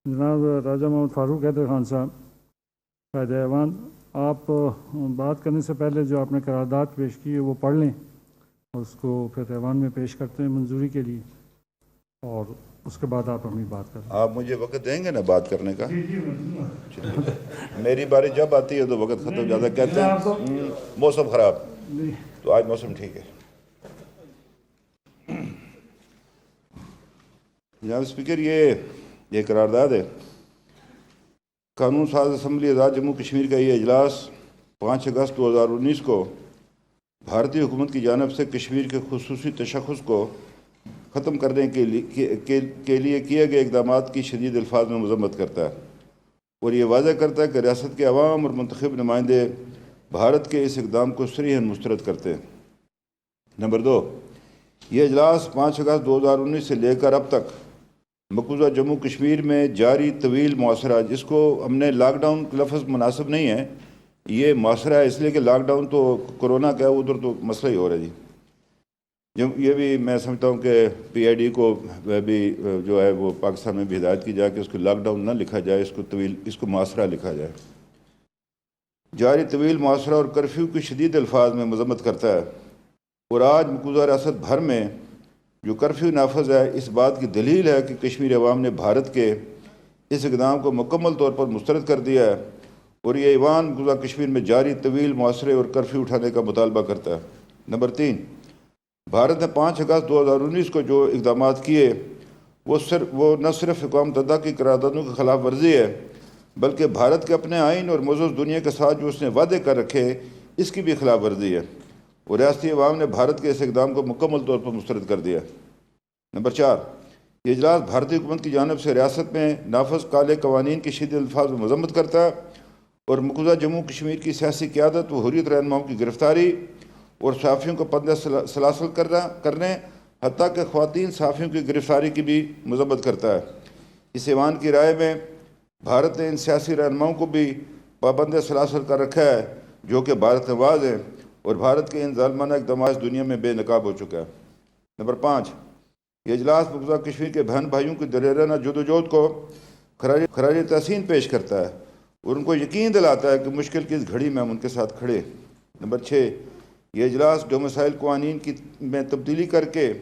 جناب راجہ محمد فاروق حیدر خان صاحب، قائد ایوان، آپ بات کرنے سے پہلے جو آپ نے قرارداد پیش کی ہے وہ پڑھ لیں اور اس کو پھر ایوان میں پیش کرتے ہیں منظوری کے لیے، اور اس کے بعد آپ اپنی بات کریں۔ آپ مجھے وقت دیں گے نا بات کرنے کا؟ جی میری باری جب آتی ہے تو وقت ختم زیادہ کہتے ہیں موسم خراب، تو آج موسم ٹھیک ہے۔ جناب اسپیکر، یہ قرارداد ہے۔ قانون ساز اسمبلی آزاد جموں کشمیر کا یہ اجلاس 5 اگست 2019 کو بھارتی حکومت کی جانب سے کشمیر کے خصوصی تشخص کو ختم کرنے کے لیے کیے گئے اقدامات کی شدید الفاظ میں مذمت کرتا ہے اور یہ واضح کرتا ہے کہ ریاست کے عوام اور منتخب نمائندے بھارت کے اس اقدام کو صریحاً مسترد کرتے ہیں۔ نمبر 2، یہ اجلاس 5 اگست 2019 سے لے کر اب تک مقبوضہ جموں کشمیر میں جاری طویل محاصرہ، جس کو ہم نے لاک ڈاؤن لفظ مناسب نہیں ہے، یہ محاصرہ ہے اس لیے کہ لاک ڈاؤن تو کورونا کا ہے، ادھر تو مسئلہ ہی ہو رہا ہے جی۔ یہ بھی میں سمجھتا ہوں کہ پی آئی ڈی کو بھی جو ہے وہ پاکستان میں بھی ہدایت کی جائے کہ اس کو لاک ڈاؤن نہ لکھا جائے، اس کو محاصرہ لکھا جائے۔ جاری طویل محاصرہ اور کرفیو کی شدید الفاظ میں مذمت کرتا ہے اور آج مقبوضہ ریاست بھر میں جو کرفیو نافذ ہے، اس بات کی دلیل ہے کہ کشمیر عوام نے بھارت کے اس اقدام کو مکمل طور پر مسترد کر دیا ہے اور یہ ایوان مقبوضہ کشمیر میں جاری طویل محاصرے اور کرفیو اٹھانے کا مطالبہ کرتا ہے۔ نمبر 3، بھارت نے 5 اگست 2019 کو جو اقدامات کیے وہ نہ صرف اقوام متحدہ کی قراردادوں کی خلاف ورزی ہے، بلکہ بھارت کے اپنے آئین اور معزز دنیا کے ساتھ جو اس نے وعدے کر رکھے اس کی بھی خلاف ورزی ہے اور ریاستی عوام نے بھارت کے اس اقدام کو مکمل طور پر مسترد کر دیا۔ نمبر 4، یہ اجلاس بھارتی حکومت کی جانب سے ریاست میں نافذ کالے قوانین کی شدید الفاظ میں مذمت کرتا ہے اور مقبوضہ جموں کشمیر کی سیاسی قیادت و حریت رہنماؤں کی گرفتاری اور صحافیوں کو بند سلاسل کرنے، حتیٰ کہ خواتین صحافیوں کی گرفتاری کی بھی مذمت کرتا ہے۔ اس ایوان کی رائے میں بھارت نے ان سیاسی رہنماؤں کو بھی پابند سلاسل کر رکھا ہے جو کہ بھارت نواز ہیں اور بھارت کے ان ظالمانہ اقدامات دنیا میں بے نقاب ہو چکا ہے۔ نمبر 5، یہ اجلاس مقبوضہ کشمیر کے بہن بھائیوں کی دلیرانہ جدوجہد کو خراج تحسین پیش کرتا ہے اور ان کو یقین دلاتا ہے کہ مشکل کی اس گھڑی میں ہم ان کے ساتھ کھڑے۔ نمبر 6، یہ اجلاس ڈومیسائل قوانین میں تبدیلی کر کے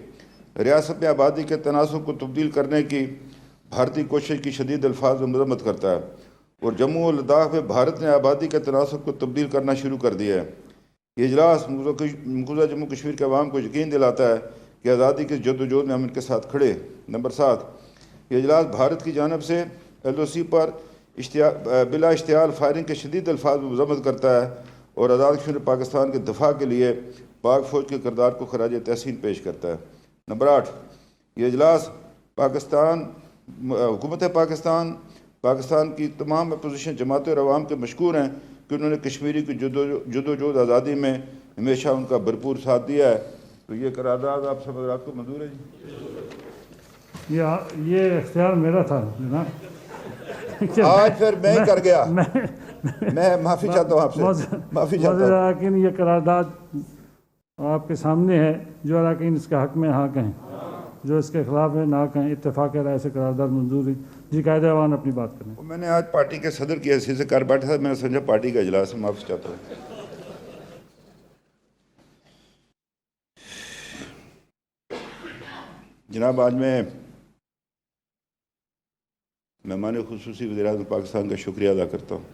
ریاست میں آبادی کے تناسب کو تبدیل کرنے کی بھارتی کوشش کی شدید الفاظ میں مذمت کرتا ہے اور جموں و لداخ میں بھارت نے آبادی کے تناسب کو تبدیل کرنا شروع کر دیا ہے۔ یہ اجلاس مقبوضہ جموں کشمیر کے عوام کو یقین دلاتا ہے کہ آزادی کی جدوجہد میں ہم ان کے ساتھ کھڑے۔ نمبر 7، یہ اجلاس بھارت کی جانب سے ایل او سی پر بلا اشتعال فائرنگ کے شدید الفاظ میں مذمت کرتا ہے اور آزاد کشمیر پاکستان کے دفاع کے لیے پاک فوج کے کردار کو خراج تحسین پیش کرتا ہے۔ نمبر 8، یہ اجلاس حکومت پاکستان کی تمام اپوزیشن جماعتیں اور عوام کے مشکور ہیں کہ انہوں نے کشمیری کی جدوجہد آزادی میں ہمیشہ ان کا بھرپور ساتھ دیا ہے۔ تو یہ قرارداد آپ سب حضرات کو منظور ہے جی؟ یہ اختیار میرا تھا جناب، آج پھر میں ہی کر گیا، میں معافی چاہتا ہوں آپ سے، معافی چاہتا ہوں۔ اراکین یہ قرارداد آپ کے سامنے ہے، جو اراکین اس کے حق میں حق ہیں، جو اس کے خلاف ہیں نہ کہیں، اتفاق رائے سے قرارداد منظور ہے جی۔ قائد ایوان اپنی بات کریں۔ میں نے آج پارٹی کے صدر کی حیثیت سے کر بیٹھا تھا، میں نے سمجھا پارٹی کا اجلاس ہے، معافی چاہتا ہوں۔ جناب، آج میں مہمان خصوصی وزیر اعظم پاکستان کا شکریہ ادا کرتا ہوں،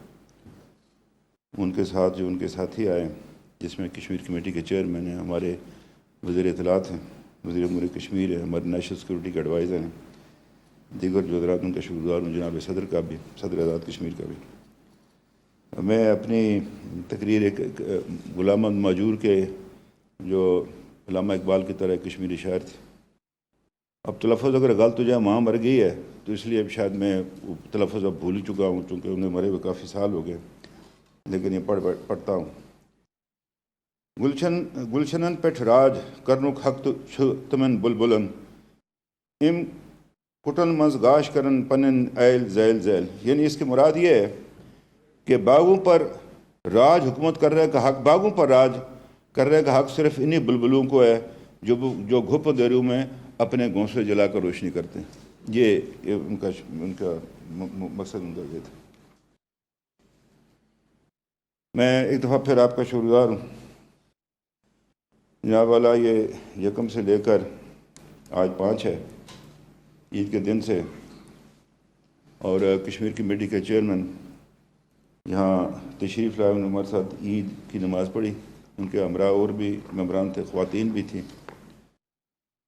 ان کے ساتھ جو ان کے ساتھی آئے، جس میں کشمیر کمیٹی کے چیئرمین ہیں، ہمارے وزیر اطلاعات ہیں، وزیر امور کشمیر ہے، ہمارے نیشنل سیکورٹی کے ایڈوائزر ہیں، دیگر جو حضرات ان کا شکر گزار ہوں، جناب صدر کا بھی، صدر آزاد کشمیر کا بھی۔ میں اپنی تقریر ایک غلام احمد ماجور کے جو علامہ اقبال کی طرح کشمیری شاعر تھے، اب تلفظ اگر غلط ہو جائے، ماں مر گئی ہے تو اس لیے اب شاید میں تلفظ اب بھول ہی چکا ہوں، چونکہ انہیں مرے ہوئے کافی سال ہو گئے، لیکن یہ پڑھتا ہوں۔ گلشنن پٹھ راج کرنک حق تمن بلبلن ام کٹن مز گاش کرن پنن ایل ذیل ذیل، یعنی اس کی مراد یہ ہے کہ باغوں پر راج حکومت کرنے کا حق، باغوں پر راج کرنے کا حق صرف انہی بلبلوں کو ہے جو گھپ دیروں میں اپنے گھونسلے جلا کر روشنی کرتے ہیں۔ یہ ان کا مقصد ان کا یہ تھا۔ میں ایک دفعہ پھر آپ کا شکرگزار ہوں جناب والا، یہ یکم سے لے کر آج 5 ہے، عید کے دن سے، اور کشمیر کمیٹی کے چیئرمین یہاں تشریف لائے، انہوں نے ہمارے ساتھ عید کی نماز پڑھی، ان کے ہمراہ اور بھی ممبران تھے، خواتین بھی تھیں۔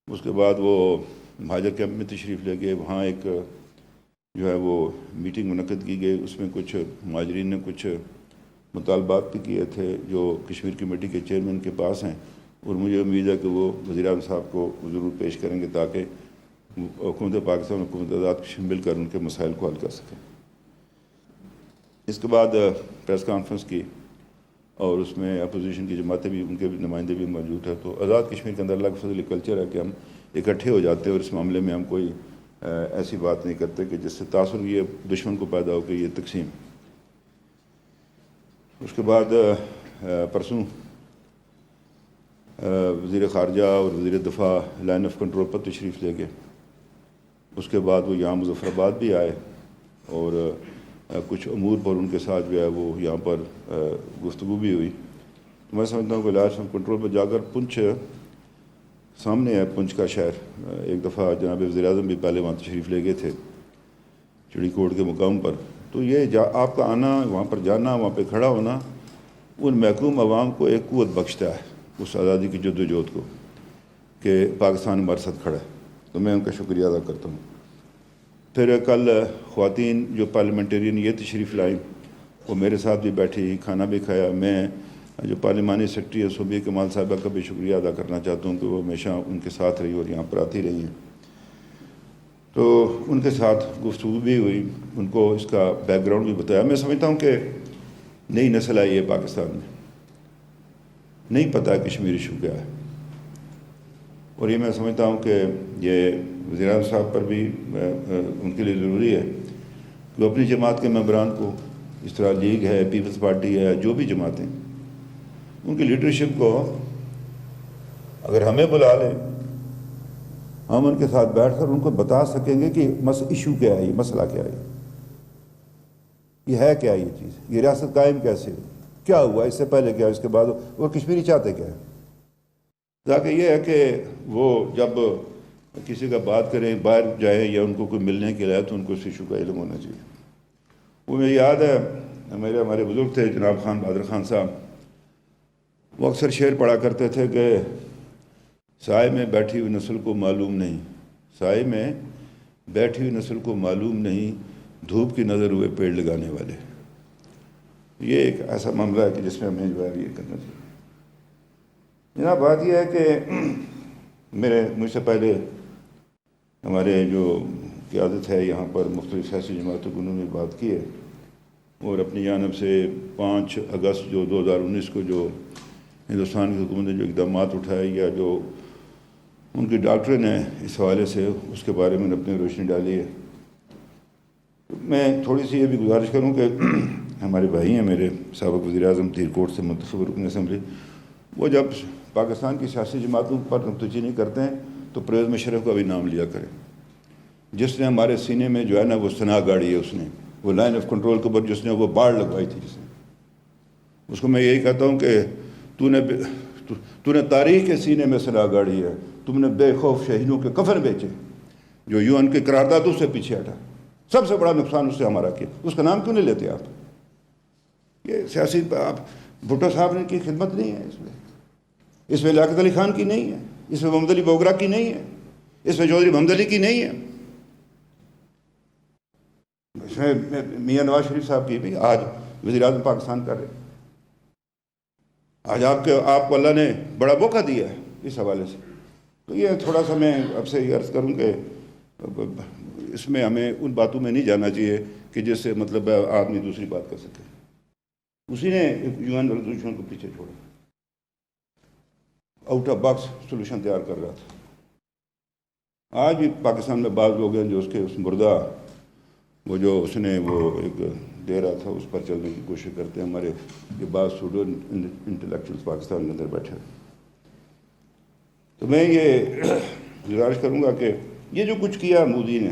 اس کے بعد وہ مہاجر کیمپ میں تشریف لے گئے، وہاں ایک جو ہے وہ میٹنگ منعقد کی گئی، اس میں کچھ مہاجرین نے کچھ مطالبات بھی کیے تھے جو کشمیر کمیٹی کے چیئرمین کے پاس ہیں، اور مجھے امید ہے کہ وہ وزیر اعظم صاحب کو ضرور پیش کریں گے تاکہ حکومت پاکستان حکومت آزاد کشمیر مل کر ان کے مسائل کو حل کر سکیں۔ اس کے بعد پریس کانفرنس کی، اور اس میں اپوزیشن کی جماعتیں بھی، ان کے بھی نمائندے بھی موجود ہیں۔ تو آزاد کشمیر کے اندر اللہ کے فضل کلچر ہے کہ ہم اکٹھے ہو جاتے ہیں، اور اس معاملے میں ہم کوئی ایسی بات نہیں کرتے کہ جس سے تاثر یہ دشمن کو پیدا ہو کہ یہ تقسیم۔ اس کے بعد پرسوں وزیر خارجہ اور وزیر دفاع لائن آف کنٹرول پر تشریف لے گئے، اس کے بعد وہ یہاں مظفر آباد بھی آئے، اور کچھ امور پر ان کے ساتھ جو ہے وہ یہاں پر گفتگو بھی ہوئی۔ تو میں سمجھتا ہوں کہ لائن آف کنٹرول پر جا کر پنچ سامنے ہے، پنچ کا شہر، ایک دفعہ جناب وزیر اعظم بھی پہلے وہاں تشریف لے گئے تھے چڑی کوٹ کے مقام پر۔ تو یہ آپ کا آنا، وہاں پر جانا، وہاں پہ کھڑا ہونا ان محکوم عوام کو ایک قوت بخشتا ہے اس آزادی کی جدوجہد کو، کہ پاکستان ہمارے ساتھ کھڑا ہے۔ تو میں ان کا شکریہ ادا کرتا ہوں۔ پھر کل خواتین جو پارلیمنٹرین یہ تشریف لائیں، وہ میرے ساتھ بھی بیٹھی، کھانا بھی کھایا۔ میں جو پارلیمانی سیکرٹری ہے صوبی کمال صاحبہ کا بھی شکریہ ادا کرنا چاہتا ہوں کہ وہ ہمیشہ ان کے ساتھ رہی اور یہاں پر آتی رہی ہیں۔ تو ان کے ساتھ گفتگو بھی ہوئی، ان کو اس کا بیک گراؤنڈ بھی بتایا۔ میں سمجھتا ہوں کہ نئی نسل آئی ہے پاکستان میں، نہیں پتہ ہے کشمیر ایشو کیا ہے، اور یہ میں سمجھتا ہوں کہ یہ وزیر اعظم صاحب پر بھی ان کے لیے ضروری ہے کہ وہ اپنی جماعت کے ممبران کو، اس طرح لیگ ہے، پیپلز پارٹی ہے، جو بھی جماعتیں، ان کی لیڈرشپ کو اگر ہمیں بلا لیں، ہم ان کے ساتھ بیٹھ کر ان کو بتا سکیں گے کہ ایشو کیا ہے، یہ مسئلہ کیا ہے، یہ ہے کیا، یہ چیز، یہ ریاست قائم کیسے ہو، کیا ہوا اس سے پہلے، کیا اس کے بعد، اور کشمیری چاہتے کیا ہے۔ تاکہ یہ ہے کہ وہ جب کسی کا بات کریں، باہر جائیں یا ان کو کوئی ملنے کے لیے، تو ان کو اس ایشو کا علم ہونا چاہیے۔ وہ مجھے یاد ہے ہمارے بزرگ تھے جناب خان بہادر خان صاحب، وہ اکثر شعر پڑھا کرتے تھے کہ سائے میں بیٹھی ہوئی نسل کو معلوم نہیں، سائے میں بیٹھی ہوئی نسل کو معلوم نہیں، دھوپ کی نظر ہوئے پیڑ لگانے والے۔ یہ ایک ایسا معاملہ ہے کہ جس میں ہمیں جو ہے یہ کرنا چاہیے۔ جناب بات یہ ہے کہ مجھ سے پہلے ہمارے جو قیادت ہے یہاں پر مختلف سیاسی جماعتوں کو، انہوں نے بات کی ہے، اور اپنی جانب سے 5 اگست جو 2019 کو جو ہندوستان کی حکومت نے جو اقدامات اٹھائے یا جو ان کی ڈاکٹرن ہے اس حوالے سے، اس کے بارے میں اپنی روشنی ڈالی ہے۔ میں تھوڑی سی یہ بھی گزارش کروں کہ ہمارے بھائی ہیں میرے سابق وزیر اعظم تیر کوٹ سے منتخب رکن اسمبلی، وہ جب پاکستان کی سیاسی جماعتوں پر نکتہ نہیں کرتے ہیں تو پرویز مشرف کا بھی نام لیا کریں، جس نے ہمارے سینے میں جو ہے نا وہ سنا گاڑی ہے، اس نے وہ لائن آف کنٹرول کے اوپر جس نے وہ باڑ لگوائی تھی، جس نے، اس کو میں یہی کہتا ہوں کہ تو نے تاریخ کے سینے میں سنا گاڑی ہے، تم نے بے خوف شہیدوں کے کفن بیچے، جو UN کے قرارداد اس سے پیچھے ہٹا، سب سے بڑا نقصان اس سے ہمارا کیا، اس کا نام کیوں نہیں لیتے آپ؟ یہ سیاسی آپ بھٹو صاحب نے کی خدمت نہیں ہے اس میں لیاقت علی خان کی نہیں ہے، اس میں محمد علی بوگرا کی نہیں ہے، اس میں چودھری محمد علی کی نہیں ہے، اس میں میاں نواز شریف صاحب کی بھی آج وزیر اعظم پاکستان کر رہے ہیں۔ آج آپ کو اللہ نے بڑا موقع دیا ہے اس حوالے سے۔ تو یہ تھوڑا سا میں اب سے یہ عرض کروں کہ اس میں ہمیں ان باتوں میں نہیں جانا چاہیے کہ جس سے مطلب آدمی دوسری بات کر سکے۔ اسی نے UN ریزولوشن کو پیچھے چھوڑا، آؤٹ آف باکس سولوشن تیار کر رہا تھا۔ آج بھی پاکستان میں بعض لوگ ہیں جو اس مردہ وہ جو اس نے وہ ایک دے رہا تھا اس پر چلنے کی کوشش کرتے ہیں۔ ہمارے یہ بعض سوڈو انٹلیکچوئلس پاکستان کے اندر بیٹھے، تو میں یہ گزارش کروں گا کہ یہ جو کچھ کیا مودی نے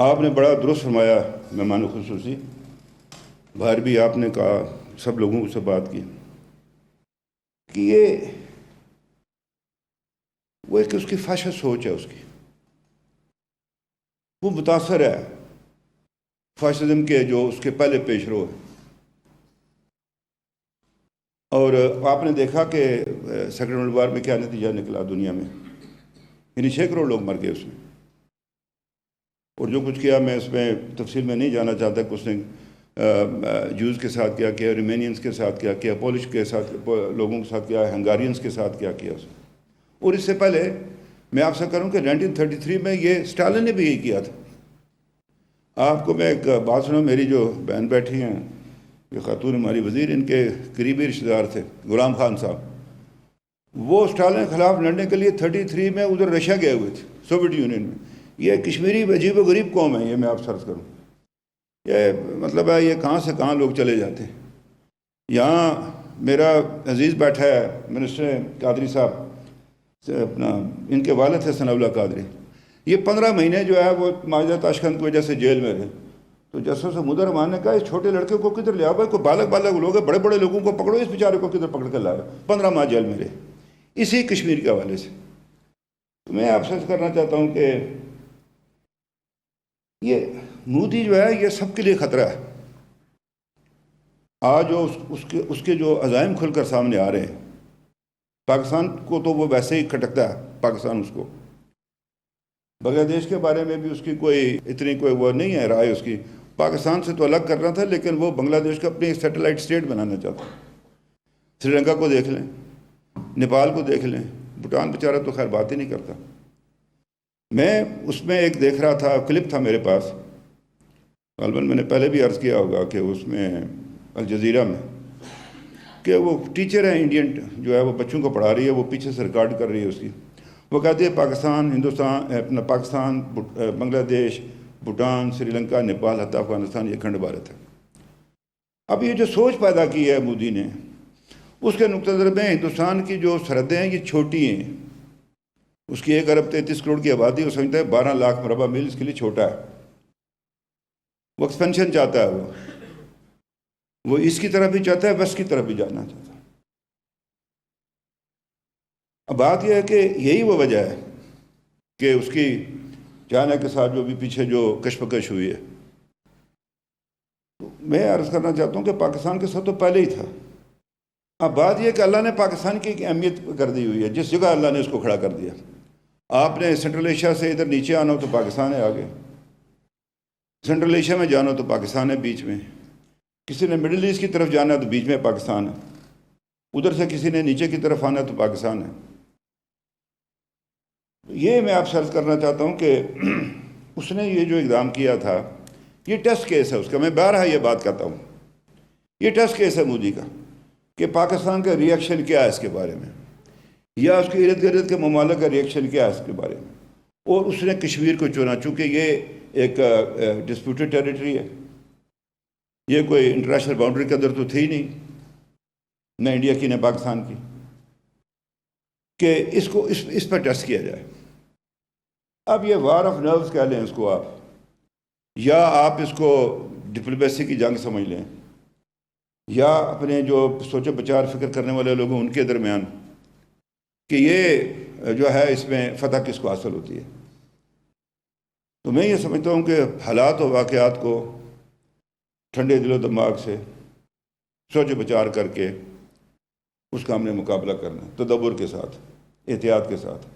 آپ نے بڑا درست فرمایا مہمان خصوصی، باہر بھی آپ نے کہا، سب لوگوں سے بات کی کہ یہ وہ ایک اس کی فحش سوچ ہے، اس کی وہ متاثر ہے فاشزم کے جو اس کے پہلے پیش رو ہے. اور آپ نے دیکھا کہ سیکنڈ ورلڈ وار میں کیا نتیجہ نکلا دنیا میں، یعنی 6 کروڑ لوگ مر گئے اس میں. اور جو کچھ کیا میں اس میں تفصیل میں نہیں جانا چاہتا کہ اس نے جوز کے ساتھ کیا کیا، ریمینینس کے ساتھ کیا کیا، پولش کے ساتھ لوگوں کے ساتھ کیا، ہنگارینس کے ساتھ کیا کیا اس نے. اور اس سے پہلے میں آپ سے کروں کہ 1933 میں یہ اسٹالن نے بھی یہی کیا تھا. آپ کو میں ایک بات سنوں، میری جو بہن بیٹھی ہیں یہ خاتون ہماری وزیر، ان کے قریبی رشتہ دار تھے غلام خان صاحب، وہ اسٹالن کے خلاف لڑنے کے لیے 33 میں ادھر رشیا گئے ہوئے تھے، سوویت یونین میں. یہ کشمیری عجیب و غریب قوم ہے، یہ میں آپ سرچ کروں، یہ مطلب ہے یہ کہاں سے کہاں لوگ چلے جاتے ہیں. یہاں میرا عزیز بیٹھا ہے منسٹر قادری صاحب، اپنا ان کے والد تھے ثناء اللہ قادری، یہ 15 مہینے جو ہے وہ معاہدہ تاشکند کی وجہ سے جیل میں رہے. تو جسٹس محمود الرحمان نے کہا اس چھوٹے لڑکے کو کدھر لے آؤ بھائی، کوئی بالغ لوگ ہیں، بڑے بڑے لوگوں کو پکڑو، اس بیچارے کو کدھر پکڑ کر لاؤ. 15 ماہ جیل میں رہے اسی کشمیر کے حوالے سے. تو میں آپ سے کرنا چاہتا ہوں کہ یہ مودی جو ہے یہ سب کے لیے خطرہ ہے. آج جو اس کے جو عزائم کھل کر سامنے آ رہے ہیں، پاکستان کو تو وہ ویسے ہی کھٹکتا ہے، پاکستان اس کو. بنگلہ دیش کے بارے میں بھی اس کی کوئی اتنی کوئی وہ نہیں ہے رائے اس کی، پاکستان سے تو الگ کرنا تھا، لیکن وہ بنگلہ دیش کو اپنی سیٹلائٹ سٹیٹ بنانا چاہتا. سری لنکا کو دیکھ لیں، نیپال کو دیکھ لیں، بھوٹان بیچارہ تو خیر بات ہی نہیں کرتا. میں اس میں ایک دیکھ رہا تھا، کلپ تھا میرے پاس، غالباً میں نے پہلے بھی عرض کیا ہوگا کہ اس میں الجزیرہ میں کہ وہ ٹیچر ہے انڈین جو ہے وہ بچوں کو پڑھا رہی ہے، وہ پیچھے سے ریکارڈ کر رہی ہے اس کی. وہ کہتی ہے پاکستان، ہندوستان، اپنا پاکستان، بنگلہ دیش، بھوٹان، سری لنکا، نیپال، حتی افغانستان، یہ کھنڈ بھارت ہے. اب یہ جو سوچ پیدا کی ہے مودی نے، اس کے نقطہ نظر میں ہندوستان کی جو سرحدیں ہیں یہ چھوٹی ہیں. اس کی 1 ارب 33 کروڑ کی آبادی، وہ سمجھتا ہے 12 لاکھ مربع میل اس کے لیے چھوٹا ہے. وہ ایکسپینشن چاہتا ہے، وہ اس کی طرف بھی چاہتا ہے، ویسٹ کی طرف بھی جانا چاہتا ہے. اب بات یہ ہے کہ یہی وہ وجہ ہے کہ اس کی چائنا کے ساتھ جو بھی پیچھے جو کشمکش ہوئی ہے. میں عرض کرنا چاہتا ہوں کہ پاکستان کے ساتھ تو پہلے ہی تھا. اب بات یہ کہ اللہ نے پاکستان کی ایک اہمیت کر دی ہوئی ہے، جس جگہ اللہ نے اس کو کھڑا کر دیا. آپ نے سینٹرل ایشیا سے ادھر نیچے آنا ہو تو پاکستان ہے آگے، سینٹرل ایشیا میں جانا ہو تو پاکستان ہے بیچ میں، کسی نے مڈل ایسٹ کی طرف جانا ہے تو بیچ میں پاکستان ہے، ادھر سے کسی نے نیچے کی طرف آنا ہے تو پاکستان ہے. یہ میں آپ سے عرض کرنا چاہتا ہوں کہ اس نے یہ جو اقدام کیا تھا یہ ٹیسٹ کیس ہے اس کا. میں بارہا یہ بات کہتا ہوں، یہ ٹیسٹ کیس ہے مودی کا کہ پاکستان کا ری ایکشن کیا ہے اس کے بارے میں، یا اس کے ارد گرد کے ممالک کا ری ایکشن کیا ہے اس کے بارے میں. اور اس نے کشمیر کو چنا، چونکہ یہ ایک ڈسپیوٹڈ ٹیریٹری ہے، یہ کوئی انٹرنیشنل باؤنڈری کے اندر تو تھی نہیں، نہ انڈیا کی نہ پاکستان کی، کہ اس کو اس پر ٹیسٹ کیا جائے. اب یہ وار آف نروز کہہ لیں اس کو آپ، یا آپ اس کو ڈپلومیسی کی جنگ سمجھ لیں، یا اپنے جو سوچو بچار فکر کرنے والے لوگ ہیں ان کے درمیان، کہ یہ جو ہے اس میں فتح کس کو حاصل ہوتی ہے. تو میں یہ سمجھتا ہوں کہ حالات و واقعات کو ٹھنڈے دل و دماغ سے سوچ بچار کر کے اس کا ہم نے مقابلہ کرنا، تدبر کے ساتھ، احتیاط کے ساتھ.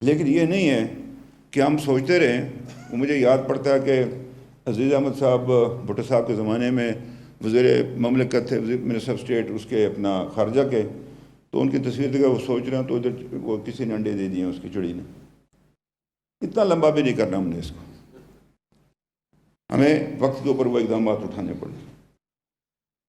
لیکن یہ نہیں ہے کہ ہم سوچتے رہیں. مجھے یاد پڑتا ہے کہ عزیز احمد صاحب بھٹو صاحب کے زمانے میں وزیر مملکت تھے، منسٹر آف اسٹیٹ اس کے اپنا خارجہ کے، تو ان کی تصویر دیکھا وہ سوچ رہے ہیں تو ادھر وہ کسی نے انڈے دے دیے اس کی چڑی نے. اتنا لمبا بھی نہیں کرنا ہم نے اس کو، ہمیں وقت کے اوپر وہ اقدامات اٹھانے پڑے.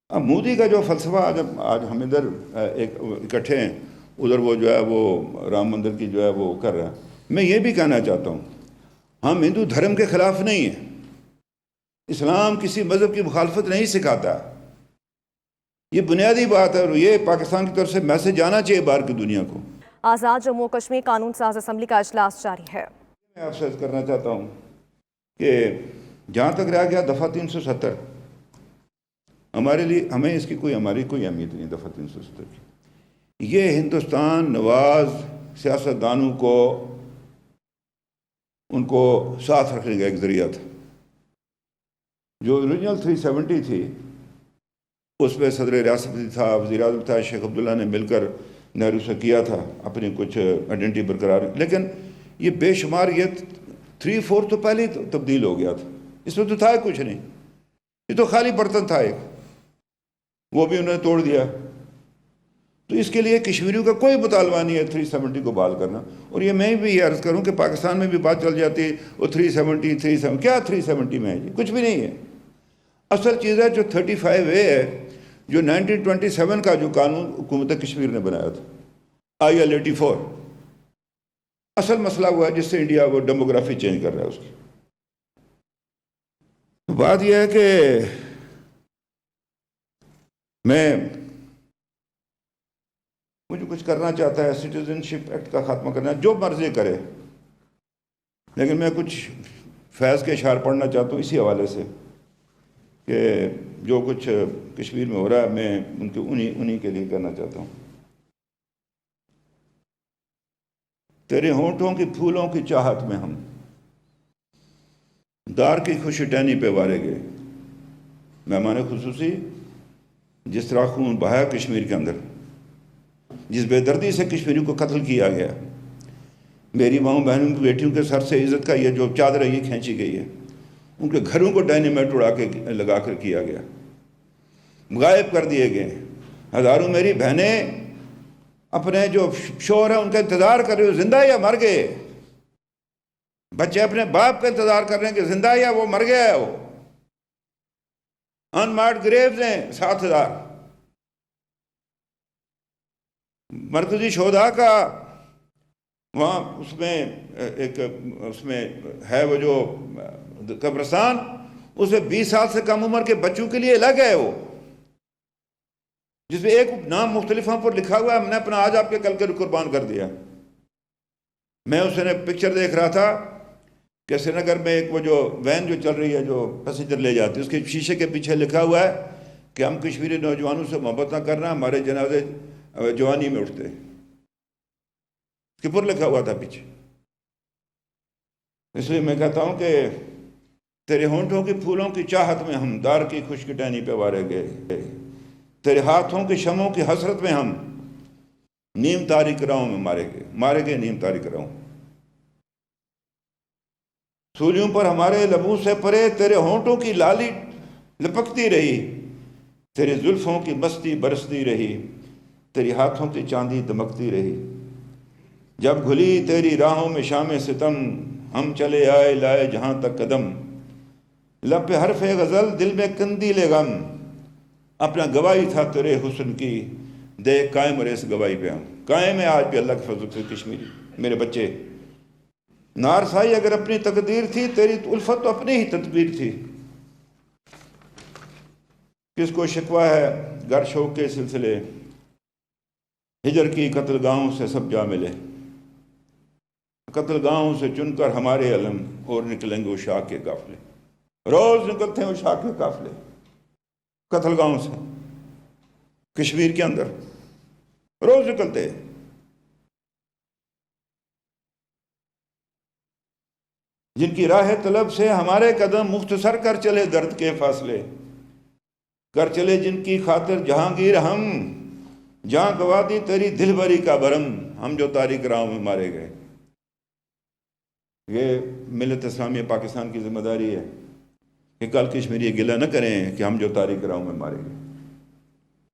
اب مودی کا جو فلسفہ آج ہم ادھر اکٹھے ہیں، ادھر وہ جو ہے وہ رام مندر کی جو ہے وہ کر رہا ہے. میں یہ بھی کہنا چاہتا ہوں ہم ہندو دھرم کے خلاف نہیں ہیں، اسلام کسی مذہب کی مخالفت نہیں سکھاتا، یہ بنیادی بات ہے، اور یہ پاکستان کی طرف سے میسج آنا چاہیے باہر کی دنیا کو. آزاد جموں کشمیر قانون ساز اسمبلی کا اجلاس جاری ہے. میں آپ سے عرض کرنا چاہتا ہوں کہ جہاں تک رہ گیا دفعہ 370، ہمارے لیے ہماری کوئی اہمیت نہیں دفعہ 370 کی۔ یہ ہندوستان نواز سیاستدانوں کو ان کو ساتھ رکھنے کا ایک ذریعہ تھا۔ جو اوریجنل 370 تھی اس پہ صدر ریاست تھا، وزیر اعظم تھا، شیخ عبداللہ نے مل کر نہرو سے کیا تھا اپنی کچھ آئیڈینٹی برقرار، لیکن یہ بے شمار یہ 3/4 تو پہلے ہی تبدیل ہو گیا تھا، اس میں تو تھا کچھ نہیں، یہ تو خالی برتن تھا ایک، وہ بھی انہوں نے توڑ دیا۔ تو اس کے لیے کشمیریوں کا کوئی مطالبہ نہیں ہے 370 کو بحال کرنا۔ اور یہ میں بھی یہ عرض کروں کہ پاکستان میں بھی بات چل جاتی ہے وہ 370 کیا 370 میں ہے جی، کچھ بھی نہیں ہے۔ اصل چیز ہے جو 35A ہے، جو 1927 کا جو قانون حکومت کشمیر نے بنایا تھا، IL 84، اصل مسئلہ ہوا ہے جس سے انڈیا وہ ڈیموگرافی چینج کر رہا ہے اس کی۔ بات یہ ہے کہ مجھے کچھ کرنا چاہتا ہے، سٹیزن شپ ایکٹ کا خاتمہ کرنا، جو مرضی کرے، لیکن میں کچھ فیض کے اشعار پڑھنا چاہتا ہوں اسی حوالے سے کہ جو کچھ کشمیر میں ہو رہا ہے میں ان کے انہی کے لیے کرنا چاہتا ہوں۔ تیرے ہونٹوں کی پھولوں کی چاہت میں ہم دار کی خوشی ٹہنی پہ وارے گئے، مہمان خصوصی جس طرح خون بہایا کشمیر کے اندر، جس بے دردی سے کشمیریوں کو قتل کیا گیا، میری ماؤں بہنوں کی بیٹیوں کے سر سے عزت کا یہ جو چادر ہے یہ کھینچی گئی ہے، ان کے گھروں کو ڈائنیمائٹ اڑا کے لگا کر کیا گیا، غائب کر دیے گئے۔ ہزاروں میری بہنیں اپنے جو شوہر ہیں ان کا انتظار کر رہے ہو، زندہ یا مر گئے۔ بچے اپنے باپ کا انتظار کر رہے ہیں کہ زندہ یا وہ مر گیا ہے۔ وہ انمارڈ گریوز ہیں 7,000۔ مرکزی شہداء کا وہاں اس میں ہے وہ جو قبرستان، اس میں 20 سال سے کم عمر کے بچوں کے لیے الگ ہے وہ، جس میں ایک نام مختلفوں پر لکھا ہوا ہے، ہم نے اپنا آج آپ کے کل کے قربان کر دیا۔ میں اس نے پکچر دیکھ رہا تھا کہ سری نگر میں ایک وہ جو وین جو چل رہی ہے جو پیسنجر لے جاتی ہے، اس کے شیشے کے پیچھے لکھا ہوا ہے کہ ہم کشمیری نوجوانوں سے محبت نہ کرنا، ہمارے جنازے جوانی میں اٹھتے، اس کے پر لکھا ہوا تھا پیچھے۔ اس لیے میں کہتا ہوں کہ تیرے ہونٹوں کی پھولوں کی چاہت میں ہم دار کی خشک ٹہنی پہ وارے گئے، تیرے ہاتھوں کی شمعوں کی حسرت میں ہم نیم تاریک راہوں میں مارے گئے نیم تاریک راہوں۔ سولیوں پر ہمارے لبوں سے پرے تیرے ہونٹوں کی لالی لپکتی رہی، تیرے زلفوں کی مستی برستی رہی، تیری ہاتھوں کی چاندی دمکتی رہی۔ جب گھلی تیری راہوں میں شام ستم، ہم چلے آئے لائے جہاں تک قدم، لب پہ حرف غزل دل میں قندیل غم، اپنا گواہی تھا تیرے حسن کی، دیکھ قائم رہے اس گواہی پہ ہم قائم ہے آج بھی اللہ کے فضل سے کشمیری میرے بچے۔ نارسائی اگر اپنی تقدیر تھی، تیری الفت تو اپنی ہی تدبیر تھی۔ کس کو شکوہ ہے گر شوق کے سلسلے، ہجر کی قتل گاہوں سے سب جا ملے، قتل گاہوں سے چن کر ہمارے علم اور نکلیں گے اشاق کے قافلے۔ روز نکلتے ہیں اشاق کے قافلے قتل گاہوں سے، کشمیر کے اندر روز نکلتے ہیں۔ جن کی راہ طلب سے ہمارے قدم مختصر کر چلے درد کے فاصلے، کر چلے جن کی خاطر جہانگیر ہم، جہاں گوا دی تیری دل بری کا برم، ہم جو تاریک راہوں میں مارے گئے۔ یہ ملت اسلامیہ پاکستان کی ذمہ داری ہے کہ کل کشمیری یہ گلہ نہ کریں کہ ہم جو تاریک راہوں میں مارے گئے۔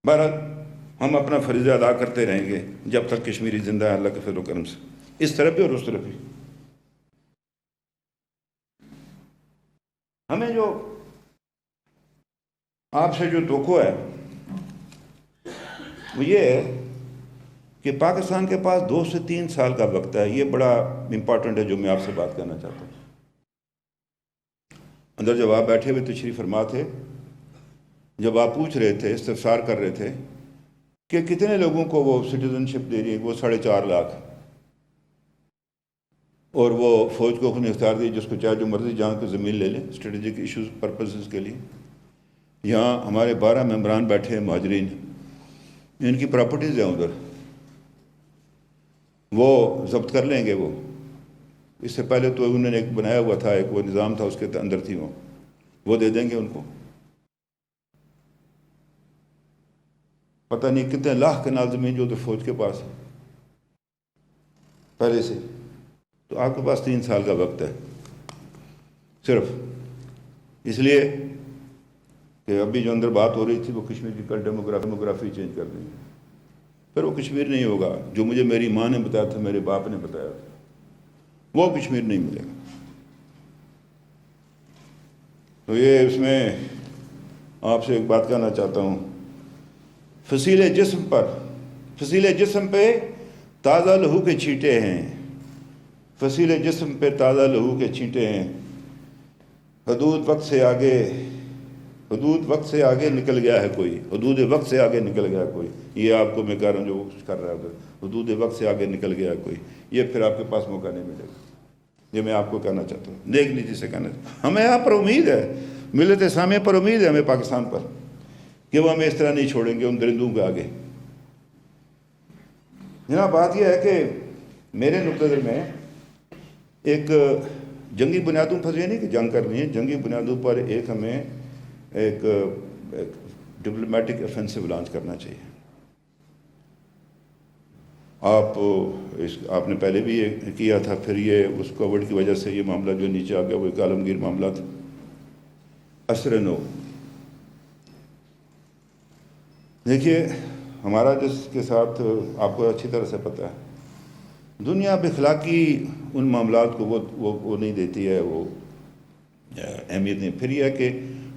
بہرحال ہم اپنا فریضہ ادا کرتے رہیں گے جب تک کشمیری زندہ ہے اللہ کے فضل و کرم سے، اس طرف بھی اور اس طرف بھی۔ ہمیں جو آپ سے جو توقع ہے وہ یہ ہے کہ پاکستان کے پاس 2 سے 3 سال کا وقت ہے۔ یہ بڑا امپورٹنٹ ہے جو میں آپ سے بات کرنا چاہتا ہوں۔ اندر جب آپ بیٹھے ہوئے تشریف فرما تھے، جب آپ پوچھ رہے تھے، استفسار کر رہے تھے کہ کتنے لوگوں کو وہ سٹیزن شپ دے رہی ہے، وہ 4.5 لاکھ، اور وہ فوج کو خود اختیار دی جس کو چاہے جو مرضی جہاں کو زمین لے لیں اسٹریٹجک ایشوز پرپزز کے لیے. یہاں ہمارے 12 ممبران بیٹھے ہیں مہاجرین، ان کی پراپرٹیز ہیں ادھر، وہ ضبط کر لیں گے. اس سے پہلے تو انہوں نے ایک بنایا ہوا تھا، ایک وہ نظام تھا اس کے اندر تھی، وہ دے دیں گے ان کو. پتہ نہیں کتنے لاکھ کنال زمین جو تو فوج کے پاس ہے پہلے سے. تو آپ کے پاس 3 سال کا وقت ہے صرف، اس لیے کہ ابھی جو اندر بات ہو رہی تھی وہ کشمیر کی کل ڈیموگرافی چینج کر دیں گے. پھر وہ کشمیر نہیں ہوگا جو مجھے میری ماں نے بتایا تھا، میرے باپ نے بتایا تھا، وہ کشمیر نہیں ملے گا. تو یہ اس میں آپ سے ایک بات کہنا چاہتا ہوں، فصیل جسم پہ تازہ لہو کے چھینٹے ہیں، فصیل جسم پہ تازہ لہو کے چھینٹے ہیں. حدود وقت سے آگے نکل گیا ہے کوئی، حدود وقت سے آگے نکل گیا کوئی. یہ آپ کو میں کہہ رہا ہوں جو وہ کچھ کر رہا ہے حدود وقت سے آگے نکل گیا کوئی، یہ پھر آپ کے پاس موقع نہیں ملے گا. یہ میں آپ کو کہنا چاہتا ہوں، نیک نیتی سے کہنا چاہتا ہوں. ہمیں یہاں پر امید ہے، ملت اسلامیہ پر امید ہے ہمیں پاکستان پر، کہ وہ ہمیں اس طرح نہیں چھوڑیں گے ان درندوں کے آگے. جناب بات یہ ہے کہ میرے نقطہ نظر میں ایک جنگی بنیادوں پر، یہ نہیں کہ جنگ کرنی ہے، جنگی بنیادوں پر ایک ہمیں ایک ڈپلومیٹک افینسو لانچ کرنا چاہیے. آپ نے پہلے بھی یہ کیا تھا، پھر یہ اس کووڈ کی وجہ سے یہ معاملہ جو نیچے آ گیا وہ ایک عالمگیر معاملہ تھا. اثر نو دیکھیے، ہمارا جس کے ساتھ آپ کو اچھی طرح سے پتہ ہے، دنیا بخلاقی ان معاملات کو وہ نہیں دیتی ہے، وہ اہمیت نہیں. پھر یہ ہے کہ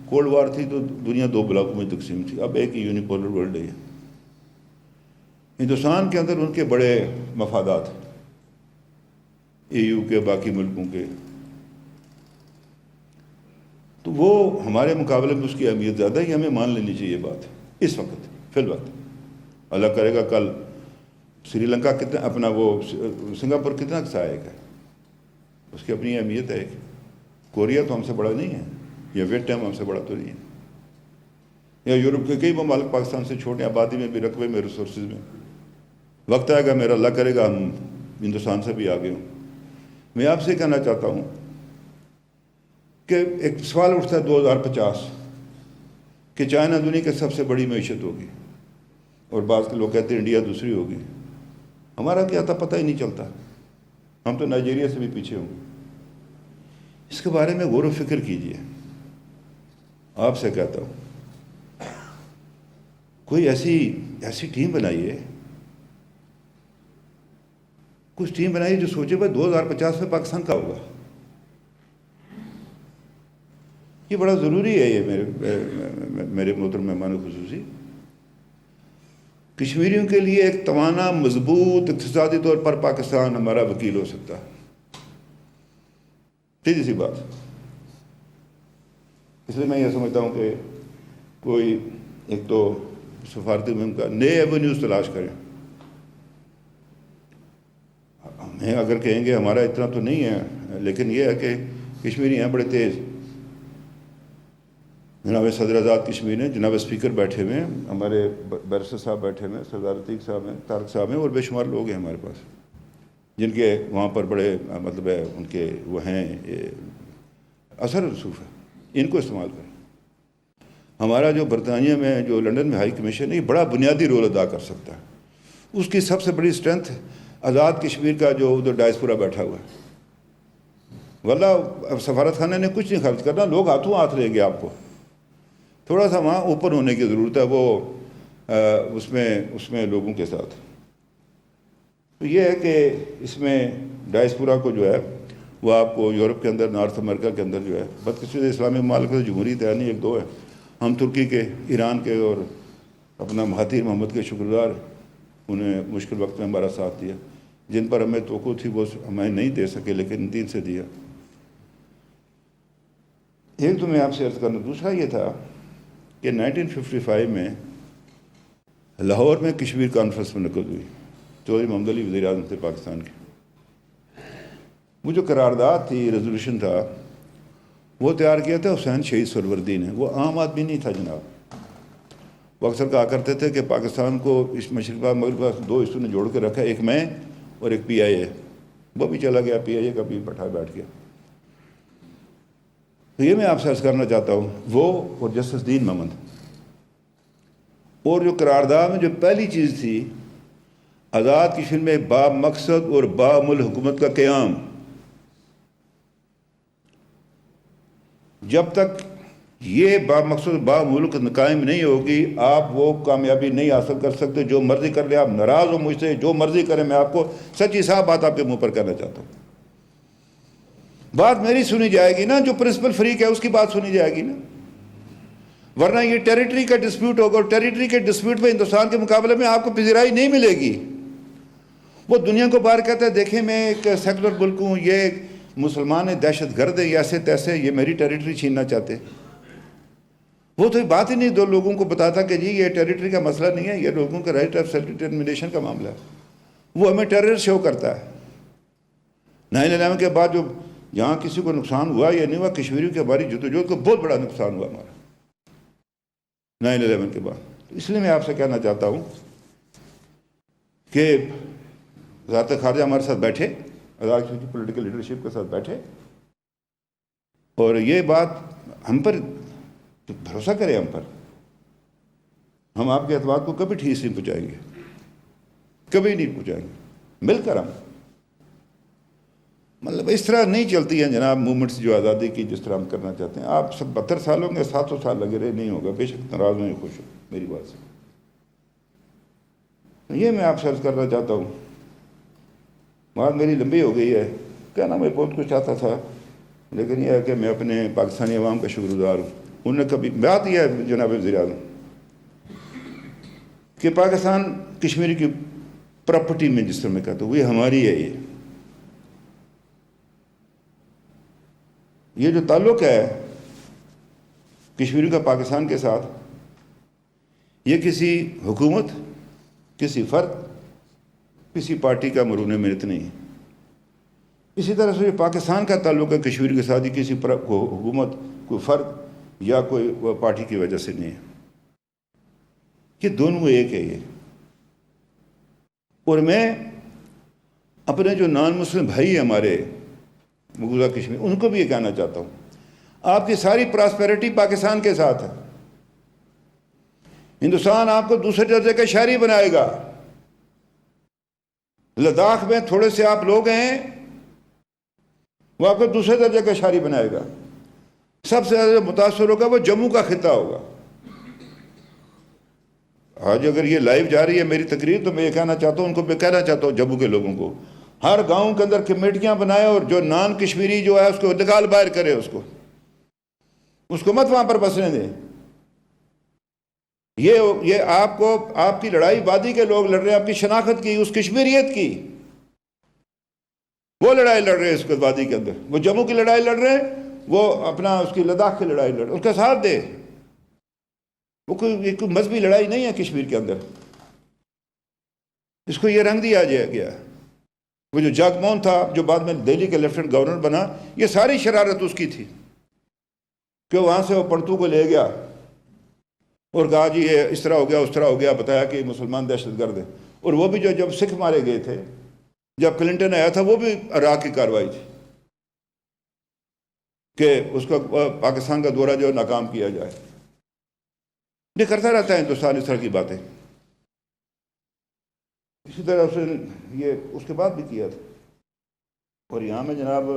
کولڈ وار تھی تو دنیا 2 بلاکوں میں تقسیم تھی، اب ایک یونیپولر ورلڈ ہے. ہندوستان کے اندر ان کے بڑے مفادات، EU کے، باقی ملکوں کے، تو وہ ہمارے مقابلے میں اس کی اہمیت زیادہ ہے. یہ ہمیں مان لینی چاہیے بات اس وقت فی الوقت. اللہ کرے گا کل سری لنکا کتنا اپنا وہ سنگاپور کتنا سہایک ہے، اس کی اپنی اہمیت ہے. کوریا تو ہم سے بڑا نہیں ہے، یا ویٹنام ہم سے بڑا تو نہیں ہے، یا یورپ کے کئی ممالک پاکستان سے چھوٹے آبادی میں بھی، رقبے میں، ریسورسز میں. وقت آئے گا، میرا اللہ کرے گا ہم ہندوستان سے بھی آگے ہوں. میں آپ سے کہنا چاہتا ہوں کہ ایک سوال اٹھتا ہے 2050 کہ چائنا دنیا کی سب سے بڑی معیشت ہوگی، اور بعض کے لوگ کہتے ہیں انڈیا دوسری ہوگی. ہمارا کیا تھا پتہ ہی نہیں چلتا، ہم تو نائجیریا سے بھی پیچھے ہوں. اس کے بارے میں غور و فکر کیجئے. آپ سے کہتا ہوں کوئی ایسی ٹیم بنائیے، کچھ ٹیم بنائیے جو سوچے بھائی 2050 میں پاکستان کا ہوگا. یہ بڑا ضروری ہے. یہ میرے محترم مہمان خصوصی، کشمیریوں کے لیے ایک توانا، مضبوط، اقتصادی طور پر پاکستان ہمارا وکیل ہو سکتا ہے. سیدھی سی بات. اس لیے میں یہ سمجھتا ہوں کہ کوئی ایک تو سفارتی مہم کا نئے ایونیوز تلاش کریں. ہمیں اگر کہیں گے ہمارا اتنا تو نہیں ہے، لیکن یہ ہے کہ کشمیری ہیں بڑے تیز. جناب صدر آزاد کشمیر ہیں، جناب اسپیکر بیٹھے ہوئے ہیں، ہمارے بیرسٹر صاحب بیٹھے ہوئے ہیں، سردار عتیق صاحب ہیں، طارق صاحب ہیں، اور بے شمار لوگ ہیں ہمارے پاس جن کے وہاں پر بڑے مطلب ہے ان کے وہ ہیں اثر رسوخ ہے. ان کو استعمال کریں. ہمارا جو برطانیہ میں، جو لنڈن میں ہائی کمیشن ہے، یہ بڑا بنیادی رول ادا کر سکتا ہے. اس کی سب سے بڑی اسٹرینتھ آزاد کشمیر کا جو ادھر ڈائسپورا بیٹھا ہوا ہے. واللہ سفارت خانے نے کچھ نہیں خرچ کرنا، لوگ ہاتھوں ہاتھ لیں گے آپ کو. تھوڑا سا وہاں اوپن ہونے کی ضرورت ہے، وہ اس میں لوگوں کے ساتھ. تو یہ ہے کہ اس میں ڈائسپورا کو جو ہے وہ آپ کو یورپ کے اندر، نارتھ امریکہ کے اندر جو ہے، بدقسمتی اسلامی ممالک سے جمہوریت ہے نہیں، 1-2 ہے. ہم ترکی کے، ایران کے اور اپنا مہاتیر محمد کے شکردار، انہیں مشکل وقت میں ہمارا ساتھ دیا. جن پر ہمیں توقع تھی وہ ہمیں نہیں دے سکے، لیکن ان 3 سے دیا. ایک تو میں آپ سے عرض کرنا، دوسرا یہ تھا کہ 1955 میں لاہور میں کشمیر کانفرنس منعقد ہوئی. چودھری محمد علی وزیر اعظم تھے پاکستان کے. وہ جو قرارداد تھی، ریزولوشن تھا، وہ تیار کیا تھا حسین شہید سہروردی نے. وہ عام آدمی نہیں تھا جناب. وہ اکثر کہا کرتے تھے کہ پاکستان کو اس مشرق مغرب دو حصوں نے جوڑ کے رکھا، ایک میں اور ایک PIA. وہ بھی چلا گیا، PIA کا بھی بٹھا بیٹھ گیا. تو یہ میں آپ سے عرض کرنا چاہتا ہوں، وہ اور جسٹس دین محمد، اور جو قرارداد میں جو پہلی چیز تھی آزاد کشمیر میں با مقصد اور بامل حکومت کا قیام، جب تک یہ با مقصد با ملک قائم نہیں ہوگی آپ وہ کامیابی نہیں حاصل کر سکتے. جو مرضی کر لیں، آپ ناراض ہو مجھ سے، جو مرضی کریں. میں آپ کو سچی صاف بات آپ کے منہ پر کہنا چاہتا ہوں. بات میری سنی جائے گی نا، جو پرنسپل فریق ہے اس کی بات سنی جائے گی نا، ورنہ یہ ٹیریٹری کا ڈسپیوٹ ہوگا، اور ٹیریٹری کے ڈسپیوٹ میں ہندوستان کے مقابلے میں آپ کو پذیرائی نہیں ملے گی. وہ دنیا کو باہر کہتا ہے دیکھیں میں ایک سیکولر ملک ہوں، یہ مسلمان دہشت گرد ہے، ایسے تیسے، یہ میری ٹیریٹری چھیننا چاہتے. وہ تو بات ہی نہیں دو لوگوں کو بتاتا کہ جی یہ ٹیریٹری کا مسئلہ نہیں ہے، یہ لوگوں کا رائٹ آف سیلف ڈٹرمنیشن کا معاملہ ہے. وہ ہمیں ٹیرر شو کرتا ہے. 9/11 کے بعد جو یہاں کسی کو نقصان ہوا یا نہیں ہوا، کشمیریوں کی ہماری جدوجہد کو بہت بڑا نقصان ہوا ہمارا 9/11 کے بعد. اس لیے میں آپ سے کہنا چاہتا ہوں کہ وزارت خارجہ ہمارے ساتھ بیٹھے، پولیٹیکل لیڈرشپ کے ساتھ بیٹھے، اور یہ بات ہم پر بھروسہ کرے. ہم پر، ہم آپ کے اعتماد کو کبھی ٹھیس نہیں پہنچائیں گے، کبھی نہیں پہنچائیں گے. مل کر ہم مطلب اس طرح نہیں چلتی ہیں جناب موومنٹس جو آزادی کی جس طرح ہم کرنا چاہتے ہیں. آپ 72 سال ہوں گے، 700 سال لگے رہے نہیں ہوگا. بے شک ناراض نہیں، خوش ہوں میری بات سے. یہ میں آپ سے عرض کرنا چاہتا ہوں. بات میری لمبی ہو گئی ہے، کہنا میں بہت کچھ چاہتا تھا، لیکن یہ ہے کہ میں اپنے پاکستانی عوام کا شکر گزار ہوں. انہوں نے کبھی بات یہ ہے جناب وزیر اعظم کہ پاکستان کشمیر کی پراپرٹی میں جس طرح میں کہتا ہوں، یہ ہماری ہے. یہ جو تعلق ہے کشمیر کا پاکستان کے ساتھ، یہ کسی حکومت، کسی فرد، کسی پارٹی کا مرہون منت نہیں ہے. اسی طرح سے پاکستان کا تعلق ہے کشمیر کے ساتھ، کسی حکومت، کوئی فرد یا کوئی پارٹی کی وجہ سے نہیں ہے. کہ دونوں ایک ہے یہ. اور میں اپنے جو نان مسلم بھائی ہیں ہمارے مقبوضہ کشمیر، ان کو بھی یہ کہنا چاہتا ہوں، آپ کی ساری پراسپیرٹی پاکستان کے ساتھ ہے. ہندوستان آپ کو دوسرے درجے کا شہری بنائے گا. لداخ میں تھوڑے سے آپ لوگ ہیں، وہ آپ کو دوسرے درجے کا شہری بنائے گا. سب سے زیادہ متاثر ہوگا وہ جموں کا خطہ ہوگا. آج اگر یہ لائیو جا رہی ہے میری تقریر، تو میں یہ کہنا چاہتا ہوں، ان کو میں کہنا چاہتا ہوں جموں کے لوگوں کو، ہر گاؤں کے اندر کمیٹیاں بنائے، اور جو نان کشمیری جو ہے اس کو انتقال باہر کرے، اس کو مت وہاں پر بسنے دیں. یہ آپ کو، آپ کی لڑائی وادی کے لوگ لڑ رہے ہیں، آپ کی شناخت کی، اس کشمیریت کی وہ لڑائی لڑ رہے ہیں اس کو وادی کے اندر. وہ جموں کی لڑائی لڑ رہے ہیں، وہ اپنا اس کی لداخ کی لڑائی لڑ رہے ہیں، اس کا ساتھ دے. وہ کوئی مذہبی لڑائی نہیں ہے کشمیر کے اندر. اس کو یہ رنگ دیا گیا. وہ جو جاگ مون تھا، جو بعد میں دہلی کے لیفٹنٹ گورنر بنا، یہ ساری شرارت اس کی تھی کہ وہاں سے وہ پڑتو کو لے گیا اور کہا جی یہ اس طرح ہو گیا، اس طرح ہو گیا، بتایا کہ مسلمان دہشت گرد ہیں. اور وہ بھی جب سکھ مارے گئے تھے، جب کلنٹن آیا تھا، وہ بھی عراق کی کارروائی تھی کہ اس کا پاکستان کا دورہ جو ناکام کیا جائے. یہ کرتا رہتا ہے ہندوستان اس طرح کی باتیں. اسی طرح سے یہ اس کے بعد بھی کیا تھا. اور یہاں میں جناب